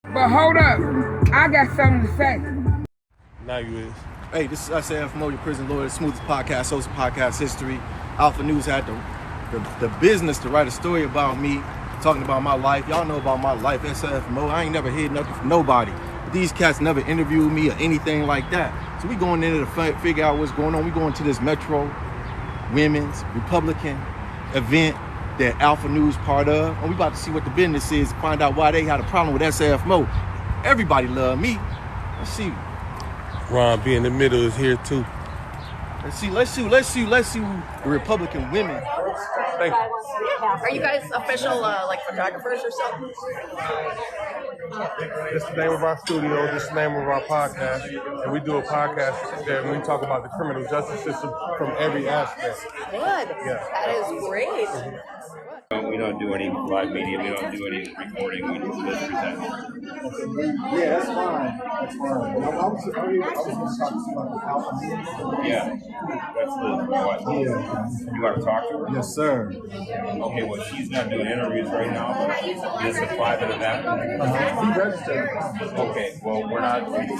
But hold up, I got something to say. Now you is. Hey, this is SAF Moe, your prison lawyer, the smoothest podcast, host of podcast history. Alpha News had the business to write a story about me, talking about my life. Y'all know about my life, SAF Moe. I ain't never hid nothing from nobody. But these cats never interviewed me or anything like that. So we going in to figure out what's going on. We going to this Metro Women's Republican event that Alpha News part of. And we about to see what the business is, find out why they had a problem with SAF Moe. Everybody love me. Let's see. Ron B in the middle is here too. Let's see who the Republican women. Are you guys official like photographers or something? This is the name of our studio, this is the name of our podcast, and we do a podcast that we talk about the criminal justice system from every aspect. Good. Yeah. That is great. We don't do any live media. We don't do any recording. We just present. Yeah, that's fine. That's fine. I was going to talk to you about the Alpha. Yeah, that's Liz. What? Yeah. You want to talk to her? Yes, sir. Okay, well, she's not doing interviews right now, but this is a private event. He registered. Okay, well, we're not going to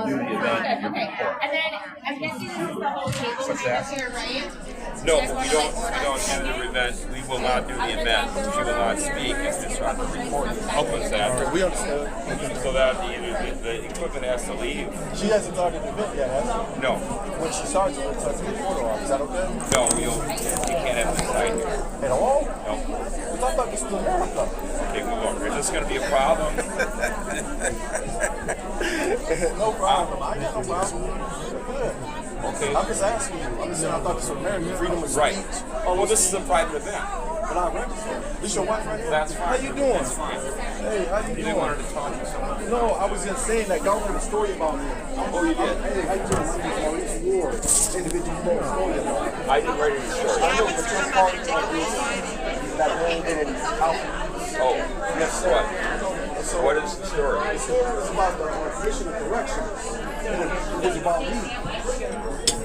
do the event. Okay, and then I'm guessing this is the whole table What's that? here, right? No, we don't do the event. We will not do the event. She will not speak. It's just on the recording. Opens that. We understand. So that the equipment has to leave. She hasn't started the event yet, has she? No. When she starts, let's take a photo off. Is that okay? No, you can't have this side here. At all? No. I thought this was America. Okay, well, look, is this going to be a problem? No problem. I got no problem. Good. Okay. I'm just asking you. I'm just saying I thought this was America. Freedom of speech. Right. Oh, well, this is a private event. But I registered. This your wife right here? That's fine. How you doing? That's fine. Hey, how you You doing? didn't want her to talk to somebody? No, I was just saying that y'all heard a story about me. Oh, you did? Hey, how you doing? It's your individual you wrote a story about. I didn't write any story. I know, but you're part of that whole little Alpha. Oh, Yes, what? So What is the story? It's about the commission of corrections. It was about me.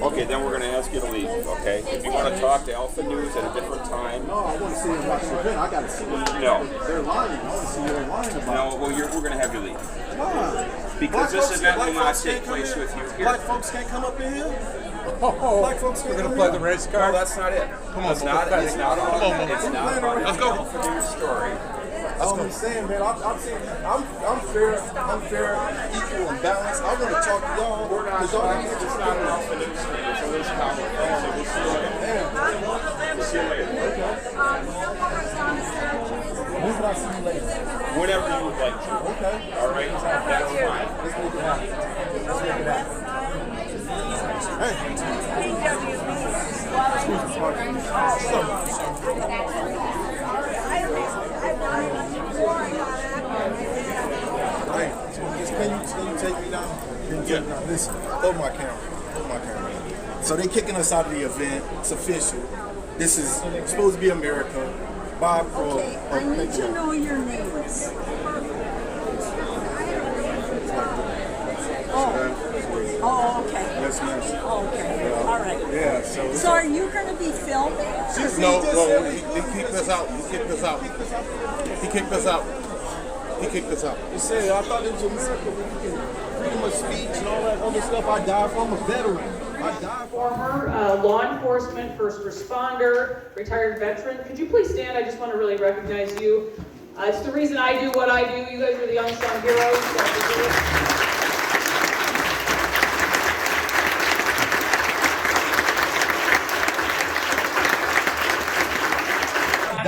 Okay, then we're going to ask you to leave, okay? If you want to talk to Alpha News at a different time. No, I want to see about the event. I got to see them. No. They're lying. I want to see what they're lying about. No, well, we're going to have you leave. Why? Because this event will not take place with you here. Black folks can't come up in here? Oh, Black folks can't we're gonna come play in the here? race card. No, that's not it. Come on, it's not about Come on, it's not about Let's go. Alpha News story. That's what I'm saying, man. I'm saying I'm fair, equal, and balanced. I want to talk to y'all. It's not an Alpha News story. It's a Liz Collins. So we'll see you later. We'll see you later. When can I see you later? Whenever you would like to. Okay. All right? That's fine. Let's make it happen. Let's make it happen. Hey, can you take me down? Can you take me down? Listen, hold my camera. Hold my camera. So they kicking us out of the event. It's official. This is supposed to be America. Bob Kroll. Okay, I need to know your names. Oh, okay. Yes, ma'am. Okay, all right. Yeah, So are you going to be filming? No, he kicked us out. He kicked us out. He kicked us out. He kicked us out. He said, I thought it was America where you can freedom of speech and all that other stuff. I died for. I'm a veteran. I died for. Former law enforcement, first responder, retired veteran. Could you please stand? I just want to really recognize you. It's the reason I do what I do. You guys are the unsung heroes.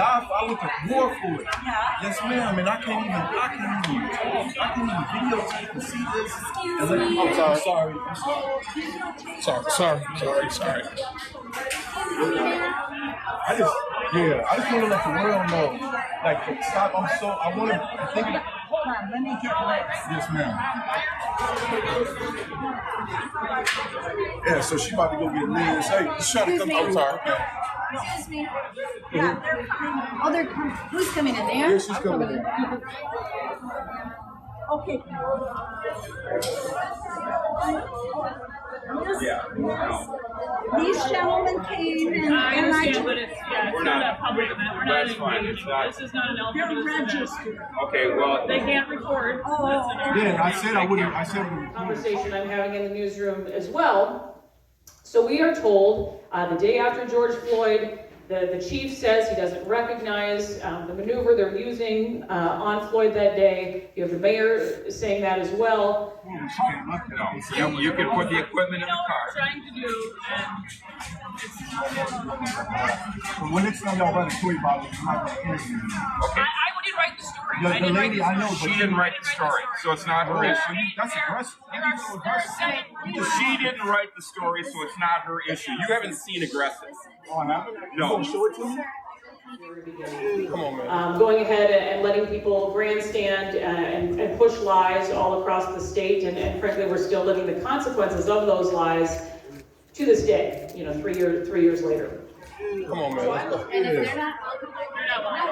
I went to war for it. Yes, ma'am. And I can't even videotape and see this. I'm sorry. I just want to let the world know. Like, stop. I want to think of. Hold on, let me get Liz. Yes, ma'am. Yeah, so she about to go get Liz. Hey, she's trying to come. I'm sorry. Excuse me. Yeah, they're coming. Oh, they're coming. Who's coming in there? Yeah, she's coming in. Okay. Yeah. these gentlemen came and I and understand, but it's We're not not. a public event. We're not That's fine. engaged. It's not. This is not an Alpha you're News event. registered. Okay, well, They can't record. Oh, Yeah, I said I wouldn't. I said I wouldn't. Conversation I'm having in the newsroom as well. So we are told the day after George Floyd, the chief says he doesn't recognize the maneuver they're using on Floyd that day. You have the mayor saying that as well. no, you can put the equipment in the car. Trying to do, and But when next time y'all write a story about it, you might want to interview me. Okay. I didn't write the story. The, I the didn't write lady the I know, She but didn't write the story, so it's not her issue. that's aggressive. There are seven rules. She didn't write the story, so it's not her issue. You haven't seen aggressive. Oh, I haven't? No. You gonna show it to me? Come on, man. Going ahead and letting people grandstand and push lies all across the state, and frankly, we're still living the consequences of those lies to this day. 3 years later. Come on, man. Let's go. And if they're not,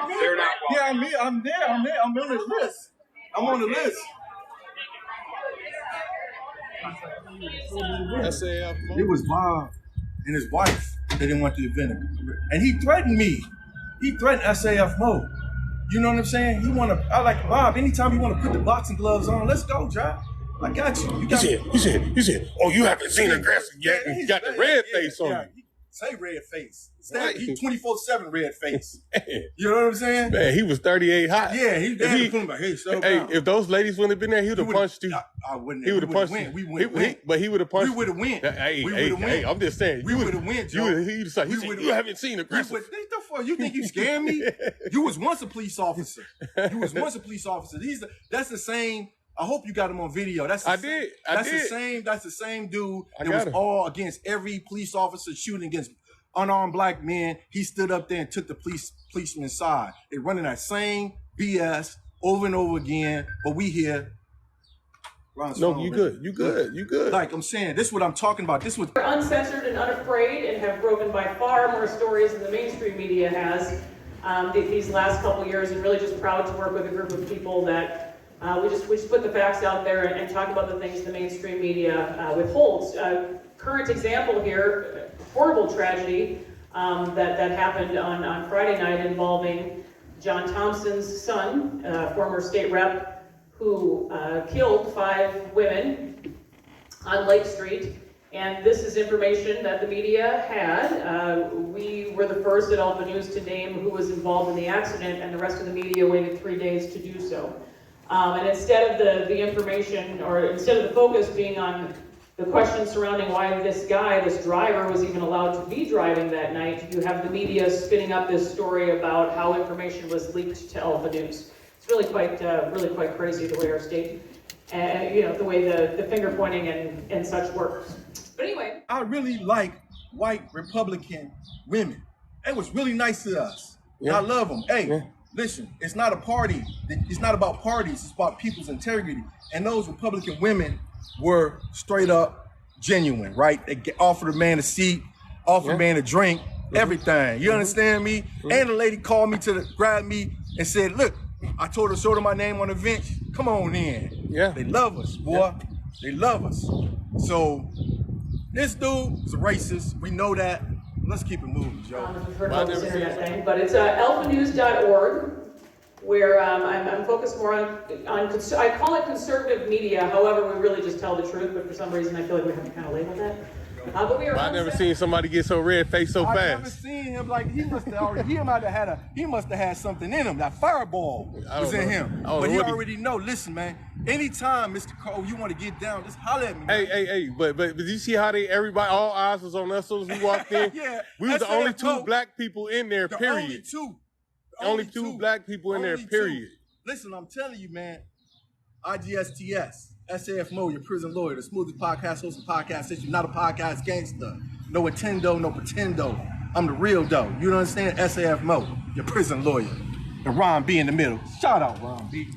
They're not. Yeah, I'm there. I'm on the list. I'm on the list. SAF Moe. It was Bob and his wife that didn't want the event. And he threatened me. He threatened SAF Moe. You know what I'm saying? I like Bob, anytime you want to put the boxing gloves on, let's go, John. I got you. You got He said, oh, you haven't seen aggressive yet. And you got the red face on you. Say red face. Right. He 24/7 red face. Man, You know what I'm saying? man, he was 38 hot. Yeah, he If had he- to put him like, hey, slow Hey, down. if those ladies wouldn't have been there, he would have punched you. I wouldn't. He would have punched win. you. We would He- but he would have punched We would have win. Hey, we hey, would have hey, win. I'm just saying. We would have win, Joe. He said, you haven't seen aggressive. The fuck? You think you scared me? You was once a police officer. You was once a police officer. That's the same. I hope you got him on video. That's the same, That's the same dude that was all against every police officer shooting against unarmed black men. He stood up there and took the policeman's side. They running that same BS over and over again. But we here. No, you good. You good. You good. Like I'm saying, this is what I'm talking about. This was We're uncensored and unafraid and have broken by far more stories than the mainstream media has these last couple years, and really just proud to work with a group of people that we just put the facts out there and talk about the things the mainstream media withholds. Current example here, horrible tragedy that happened on Friday night involving John Thompson's son, former state rep, who killed 5 women on Lake Street. And this is information that the media had. We were the first at Alpha News to name who was involved in the accident, and the rest of the media waited 3 days to do so. And instead of the information, or instead of the focus being on the question surrounding why this driver, was even allowed to be driving that night, you have the media spinning up this story about how information was leaked to Alpha News. It's really quite crazy the way our state, the way the finger pointing and such works. But anyway, I really like white Republican women. They was really nice to us. Yeah. I love them. Hey, Yeah. listen, it's not a party. It's not about parties. It's about people's integrity. And those Republican women were straight up genuine, right? They offered a man a seat, offered a man a drink, everything. You understand me? And the lady called me grab me and said, look, I told her, showed her my name on the bench. Come on in. Yeah. They love us, boy. Yeah. They love us. So this dude is a racist. We know that. Let's keep it moving, Joe. if you've heard about this internet thing, but it's alphanews.org, where I'm focused more on I call it conservative media. However, we really just tell the truth, but for some reason I feel like we have to kind of label that. But we are. I've never seen somebody get so red faced so fast. I've never seen him like he must have had something in him. That fireball was in him. But he already know. Listen, man. Anytime, Mr. Kroll, you want to get down, just holler at me. Hey, but did you see how all eyes was on us as soon as we walked in? Yeah. We was the only 2 black people in there, period. Only two black people in there, period. Listen, I'm telling you, man. IGSTS, SAF Moe, your prison lawyer, the smoothest podcast host and podcast history, not a podcast gangster. No attendo, no pretendo. I'm the real though. You don't understand? SAF Moe, your prison lawyer. And Ron B in the middle. Shout out, Ron B.